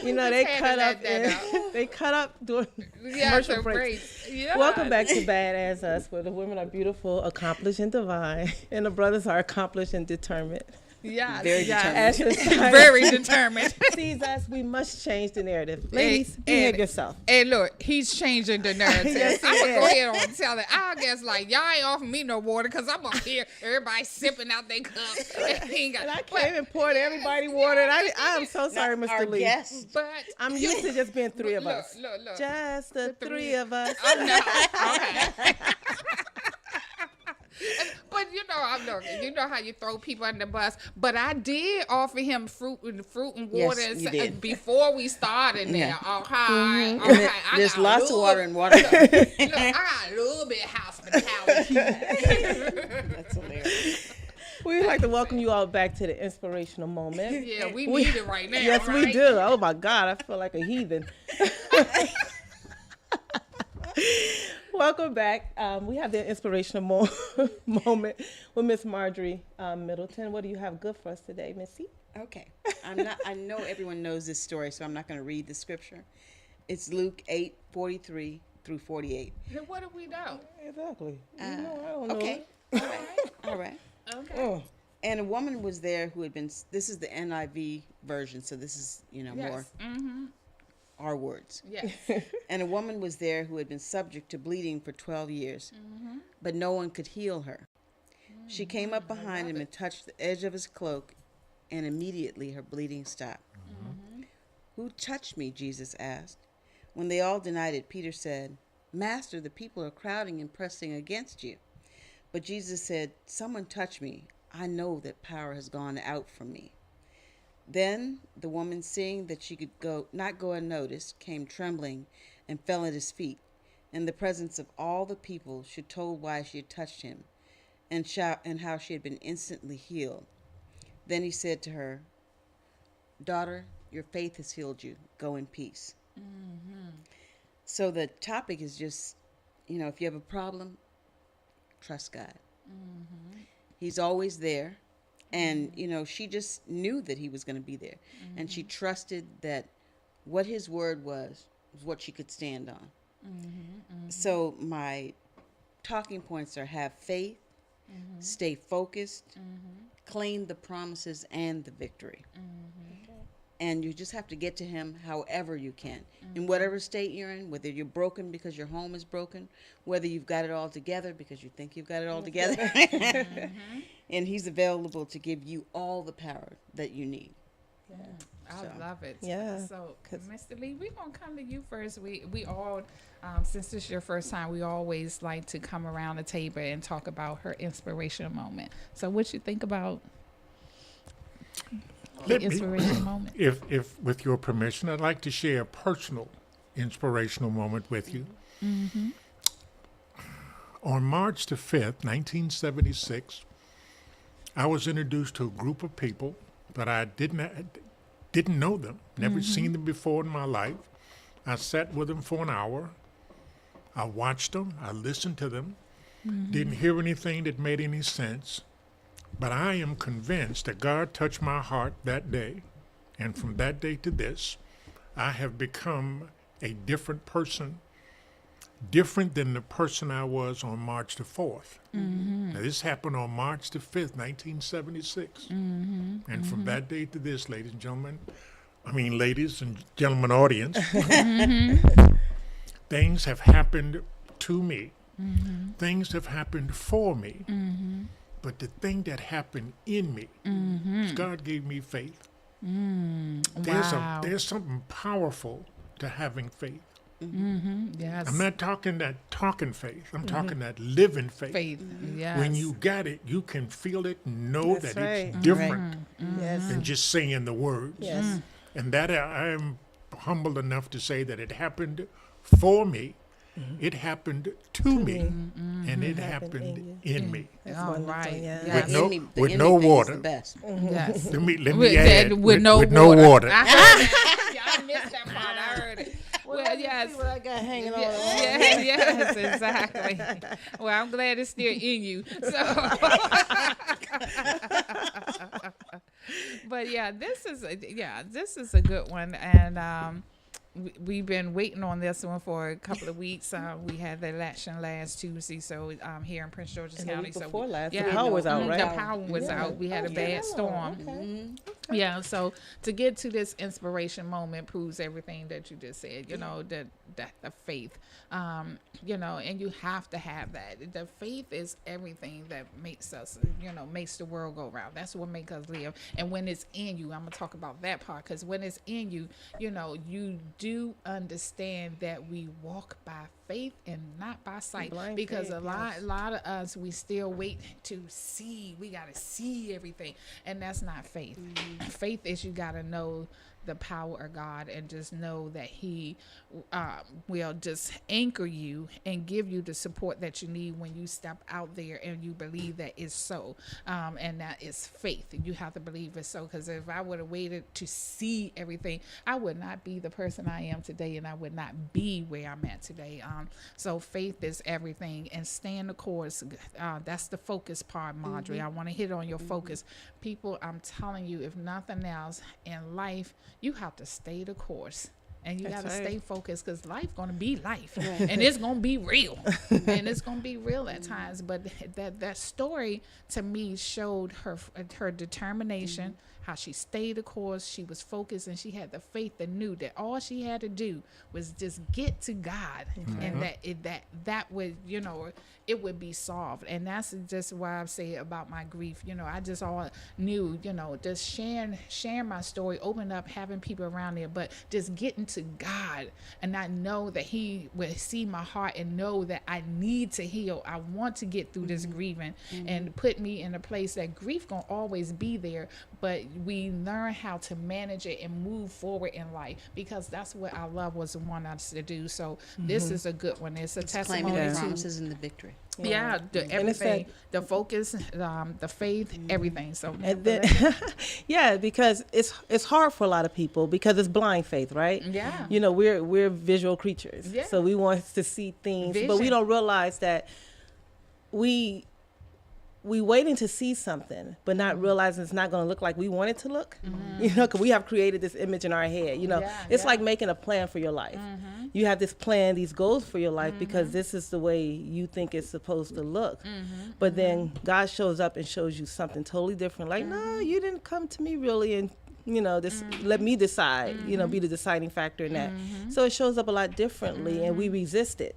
You know, just they had to cut let up. that out. They cut up during Yeah, commercial the breaks. breaks. Yeah. Welcome back to B.A.A.D. A.S.S, where the women are beautiful, accomplished, and divine, and the brothers are accomplished and determined. Yes, Very yes. As society Very determined. sees us, we must change the narrative. Ladies, And- behave and- yourself. And look, he's changing the narrative. Yes, he I'm gonna is. go ahead on and tell it. I guess like y'all ain't offering me no water because I'm up here, everybody sipping out their cup. And I came and poured everybody water. And I am so sorry, Now, Mr. our Lee. guests. But I'm used to just being three of Look, us. look. Just the three of us. Oh, no. Okay. But you know how you throw people under the bus. But I did offer him fruit and water Yes, and you did. before we started. Now, Yeah. okay, And okay. there's lots of water and water. Look, I got a little bit of hospitality. That's hilarious. We'd like to welcome you all back to the inspirational moment. Yeah, we need it right now. Yes, we right? do. Oh my God, I feel like a heathen. Welcome back. We have the inspirational moment with Miss Marjorie Middleton. What do you have good for us today, Missy? Okay. I know everyone knows this story, so I'm not going to read the scripture. It's Luke 8:43 through 48. Then what do we know? Exactly. I don't know. Okay. All right. All right. Okay. Oh, And a woman was there who had been, this is the NIV version, so this is, more Yes. Mm-hmm. our words. Yes. And a woman was there who had been subject to bleeding for 12 years, but no one could heal her. She came up behind him and touched the edge of his cloak, and immediately her bleeding stopped. Who touched me? Jesus asked. When they all denied it, Peter said, Master, the people are crowding and pressing against you. But Jesus said, Someone touched me. I know that power has gone out from me. Then the woman, seeing that she could not go unnoticed, came trembling and fell at his feet. In the presence of all the people, she told why she had touched him and how she had been instantly healed. Then he said to her, Daughter, your faith has healed you. Go in peace. So the topic is just, if you have a problem, trust God. He's always there. And, she just knew that he was going to be there. And she trusted that what his word was what she could stand on. So my talking points are have faith, stay focused, claim the promises and the victory. And you just have to get to him however you can. In whatever state you're in, whether you're broken because your home is broken, whether you've got it all together because you think you've got it all together. And he's available to give you all the power that you need. I love it. Yeah, So, Mr. Lee, we're going to come to you first. We all, since this is your first time, we always like to come around the table and talk about her inspirational moment. So what you think about the inspirational moment? If with your permission, I'd like to share a personal inspirational moment with you. On March the 5th, 1976, I was introduced to a group of people that I didn't know them, never seen them before in my life. I sat with them for an hour. I watched them. I listened to them. Didn't hear anything that made any sense. But I am convinced that God touched my heart that day. And from that day to this, I have become a different person, different than the person I was on March the 4th. Now, this happened on March the 5th, 1976. And from that day to this, ladies and gentlemen, audience, things have happened to me. Things have happened for me. But the thing that happened in me is God gave me faith. Wow. There's something powerful to having faith. Yes. I'm not talking that talking faith. I'm talking that living faith. Faith. Yes. When you got it, you can feel it, know That's that right. it's different Yes. than just saying the words. Yes. And that I am humbled enough to say that it happened for me. It happened to me, and it happened in me. That's All wonderful. right. Yeah. Yes. No- The with in no me thing is water. the best. Yes. Let me With add, that- with no no water. water. I heard that. Yeah, I missed that part. I heard it. Well, yes. See what I got hanging on. Yes, exactly. Well, I'm glad it's still in you. So But yeah, this is a good one, and we've been waiting on this one for a couple of weeks. We had the election last Tuesday, so here in Prince George's And the County. week So before last, the yeah, power was out, right? The power was out. We had a bad storm. Yeah, so to get to this inspiration moment proves everything that you just said. You know, that the faith. You know, and you have to have that. The faith is everything that makes us, you know, makes the world go round. That's what makes us live. And when it's in you, I'm gonna talk about that part, because when it's in you, you know, you do understand that we walk by faith and not by sight. Blind Because faith, a lot of us, we still wait to see. We gotta see everything, and that's not faith. Faith is you gotta know the power of God and just know that He will just anchor you and give you the support that you need when you step out there and you believe that it's so. And that is faith. You have to believe it's so, because if I would have waited to see everything, I would not be the person I am today, and I would not be where I'm at today. So faith is everything, and staying the course. That's the focus part, Marjorie. I want to hit on your focus. People, I'm telling you, if nothing else in life, you have to stay the course. And you got to stay focused, because life going to be life. And it's going to be real. And it's going to be real at times. But that story, to me, showed her determination, how she stayed the course. She was focused, and she had the faith that knew that all she had to do was just get to God. And that would, you know, it would be solved. And that's just why I say about my grief. You know, I just all knew, you know, just sharing my story, open up, having people around there, but just getting to God. And I know that He would see my heart and know that I need to heal. I want to get through this grieving, and put me in a place that grief gonna always be there, but we learn how to manage it and move forward in life, because that's what our love was wanting us to do. So this is a good one. It's a testimony Claiming the to promises and the victory. everything, the focus, the faith, everything. So And then, yeah, because it's hard for a lot of people, because it's blind faith, right? Yeah. You know, we're visual creatures, Yeah. so we want to see things, but we Vision. don't realize that we waiting to see something, but not realizing it's not going to look like we want it to look. You know, because we have created this image in our head. You know, it's like making a plan for your life. You have this plan, these goals for your life, because this is the way you think it's supposed to look. But then God shows up and shows you something totally different. Like, no, you didn't come to me really, and you know, this let me decide. You know, be the deciding factor in that. So it shows up a lot differently, and we resist it.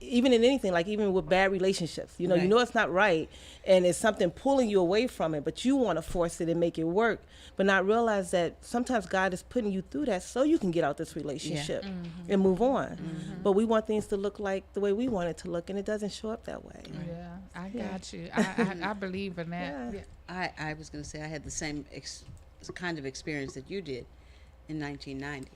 Even in anything, like even with bad relationships, you know, you know it's not right, and it's something pulling you away from it, but you want to force it and make it work, but not realize that sometimes God is putting you through that so you can get out this relationship and move on. But we want things to look like the way we want it to look, and it doesn't show up that way. yeah, I got you. I believe in that. Yeah. I was going to say I had the same kind of experience that you did in 1990.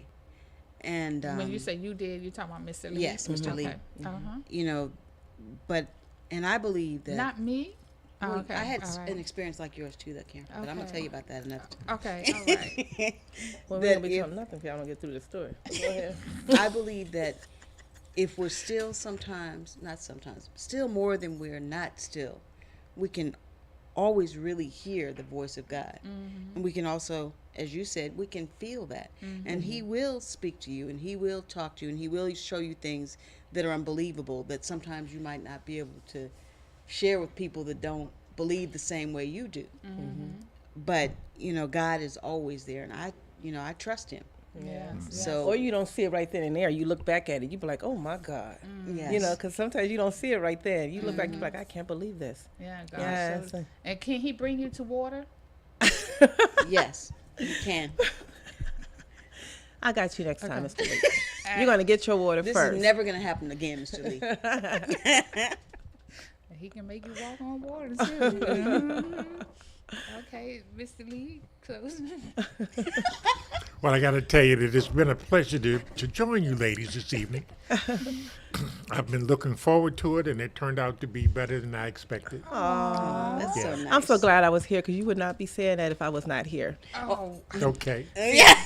And When you say you did, you talking about Mr. Lee? yes, Mr. Lee. Uh-huh. You know, and I believe that Not me. Oh, well, okay. I had all right. an experience like yours too, that Karen. But I'm gonna Okay. tell you about that another time. Okay, all right. Well, we That don't be if- telling nothing if y'all don't get through the story. Go ahead. I believe that if we're still still more than we're not still, we can always really hear the voice of God. And we can also, as you said, we can feel that. And He will speak to you, and He will talk to you, and He will show you things that are unbelievable that sometimes you might not be able to share with people that don't believe the same way you do. But, you know, God is always there, and I trust Him. Yes. So Or you don't see it right then and there. You look back at it, you be like, oh my God. yes. You know, because sometimes you don't see it right there. You look back, you be like, I can't believe this. Yeah, God. Yes. shows- And can He bring you to water? yes, you can. I got you next time, Mr. Lee. You're going to get your water This first. is never going to happen again, Mr. Lee. He can make you walk on water too. Mhm. Okay, Mr. Lee, close. Well, I got to tell you that it's been a pleasure to join you ladies this evening. I've been looking forward to it, and it turned out to be better than I expected. That's so Yeah. nice. I'm so glad I was here, because you would not be saying that if I was not here. Oh, Okay. Yeah.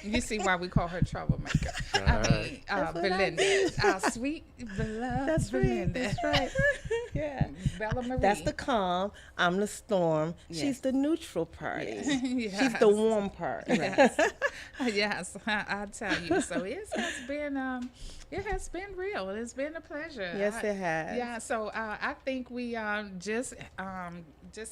you see why we call her troublemaker. I mean, Belinda, our sweet beloved That's right. Belinda. That's right. Yeah. Bella Marie. That's the calm. I'm the storm. Yes. She's the neutral party. She's Yes. the warm part. Yes, I tell you. So it has been real. It's been a pleasure. Yes, it has. Yeah. So I think we just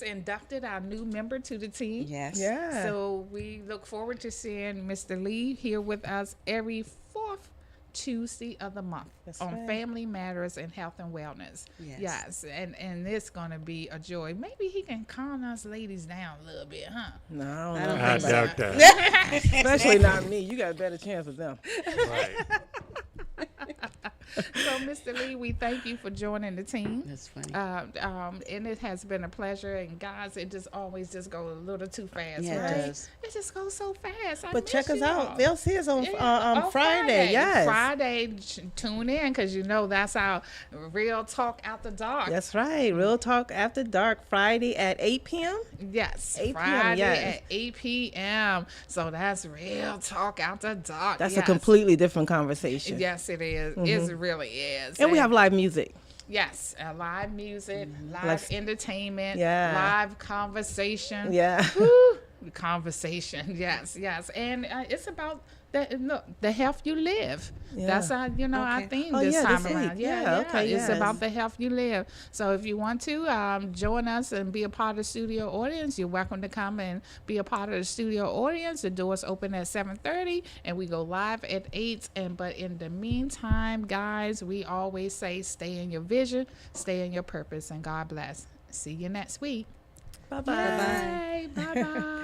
inducted our new member to the team. Yes. Yeah. So we look forward to seeing Mr. Lee here with us every fourth Tuesday of the month That's on right. Family Matters and Health and Wellness. Yes. And it's gonna be a joy. Maybe he can calm us ladies down a little bit, huh? No, I I don't don't know. I think doubt that. Especially not me. You got a better chance of them. Right. So, Mr. Lee, we thank you for joining the team. That's funny. And it has been a pleasure. And guys, it just always just goes a little too fast. Yeah, it right? does. It just goes so fast. I But miss check us you out. all. They'll see us on Yeah, Friday. Yes. Friday, tune in because you know that's our real talk after dark. That's right. Real Talk After Dark, Friday at 8 p.m. Yes, 8 p.m., Friday yes. at 8 p.m. So that's real talk after dark. That's yes. a completely different conversation. Yes, it is. It really is. And we have live music. Yes, live music, live Like- entertainment, Yeah. live conversation. Yeah. Woo, conversation. Yes, yes, and it's about the health you live. Yeah. That's our our Okay. theme Oh, this yeah, time this around. week. Yeah, okay, it's yes. about the health you live. So if you want to join us and be a part of the studio audience, you're welcome to come and be a part of the studio audience. The doors open at 7:30 and we go live at 8. But in the meantime, guys, we always say stay in your vision, stay in your purpose, and God bless. See you next week. Bye-bye. Bye bye.